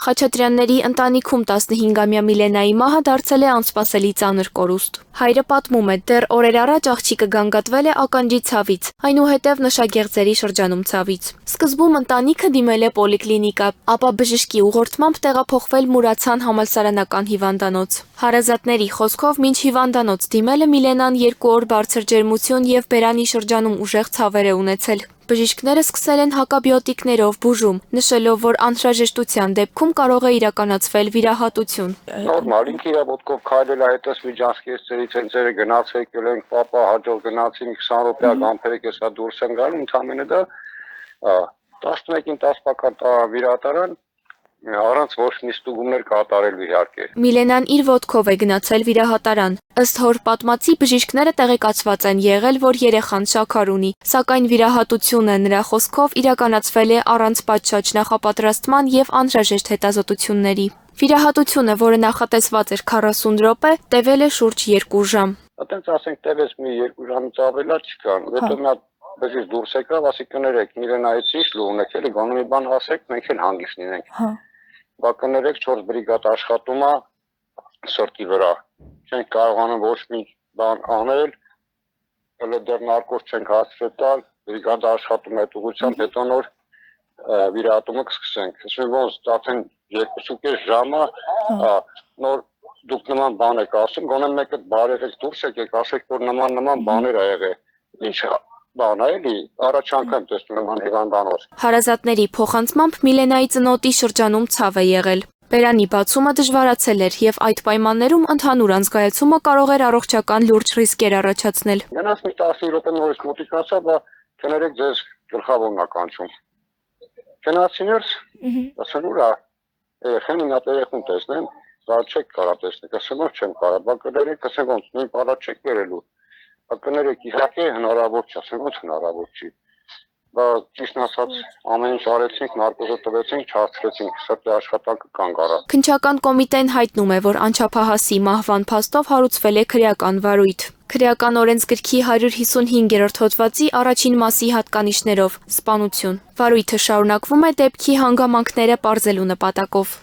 Խաչատրյանների ընտանիքում 15-ամյա Միլենայի մահը դարձել է անսպասելի ծանր կորուստ։ Հայրը պատմում է, դեռ օրեր առաջ աղջիկը գանգատվել է ականջի ցավից, այնուհետև նշագեղձերի շրջանում ցավից։ Սկզբում ընտանիքը դիմել է պոլիկլինիկա, ապա բժշկի ուղղորդմամբ տեղափոխվել Մուրացան համալսարանական հիվանդանոց։ Հարազատների խոսքով մինչ հիվանդանոց դիմելը Միլենան 2 օր բարձր ջերմություն եւ բերանի շրջանում ուժեղ ցավեր է ունեցել։ Բժիշկները սկսել են հակաբիոտիկներով բուժում, նշելով, որ անհրաժեշտության դեպքում կարող է իրականացվել վիրահատություն։ Նորմալ, ինքը իր ոտքով քայլել է հետս միջանցքից ծերից ընձերը գնացել եկել ենք, պապա հաջող գնացինք 20 րոպեակ ամփերեք էսա դուրս են գալու, ընդամենը դա 11-ին 10 պակատ վիրահատարան առանց ոչ մի ստուգումներ կատարելու իհարկե։ Միլենան իր ոտքով է գնացել վիրահատարան։ Ըստ հոր պատմածի բժիշկները տեղեկացված են եղել, որ երեխան շաքար ունի, սակայն վիրահատությունը նրա խոսքով իրականացվել է առանց պատշաճ նախապատրաստման եւ անհրաժեշտ հետազոտությունների։ Վիրահատությունը, որը նախատեսված էր 40 րոպե, տևել է շուրջ 2 ժամ։ Այդտենց ասենք տևեց մի 2 ժամից ավելա չկան, հետո նա բժիշկ դուրս եկավ, ասի կներեք, Միլենայից ինչ լուհ եք, էլի գոնե մի բան ասեք, մենք էլ հանգիստ լինենք։ Բա կներեք 4 բրիգադ աշխատում է սրտի վրա։ Չենք կարողանում ոչ մի բան անել, հələ դեռ նարկոս չենք հասցրել տալ, բրիգադը աշխատում է այդ ուղղությամբ, հետո նոր վիրահատումը կսկսենք։ Ասում ոնց արդեն 2.5 ժամ է, նոր դուք նման բան եք ասում, գոնե մեկը բարերեք դուրս եկեք, ասեք որ նման բաներ ա եղել։ Ինչ բան է էլի, առաջ անգամ տեսնում եմ հիվանդանոց։ Հարազատների փոխանցմամբ Միլենայի ծնոտի շրջանում ցավ է եղել։ Բերանի բացումը դժվարացել էր եւ այդ պայմաններում ընդհանուր անզգայացումը կարող էր առողջական լուրջ ռիսկեր առաջացնել։ Գնաց մի 10 րոպե նորից մոտիկ ասա, բա կներեք ձեզ գլխավորն ա կանչում։ Գնացիներս, ասեն ուրա, երեխան ինա երեխուն տեսնեմ, դա չեք կարա տեսնեք, ասեմ որ չեմ կարա, բա կներեք, ասեմ ոնց, նույն բառա չեք վերելու։ Բա կներեք իհարկե հնարավոր չի, ասեմ ոնց հնարավոր չի։ Բա ճիշտ ասած ամեն ինչ արեցինք, նարկոզը տվեցինք, չհասցրեցինք, սրտի աշխատանքը կանգ առավ։ Քննչական կոմիտեն հայտնում է, որ անչափահասի մահվան փաստով հարուցվել է քրեական վարույթ։ Քրեական օրենսգրքի 155-րդ հոդվածի առաջին մասի հատկանիշներով սպանություն։ Վարույթը շարունակվում է դեպքի հանգամանքները պարզելու նպատակով։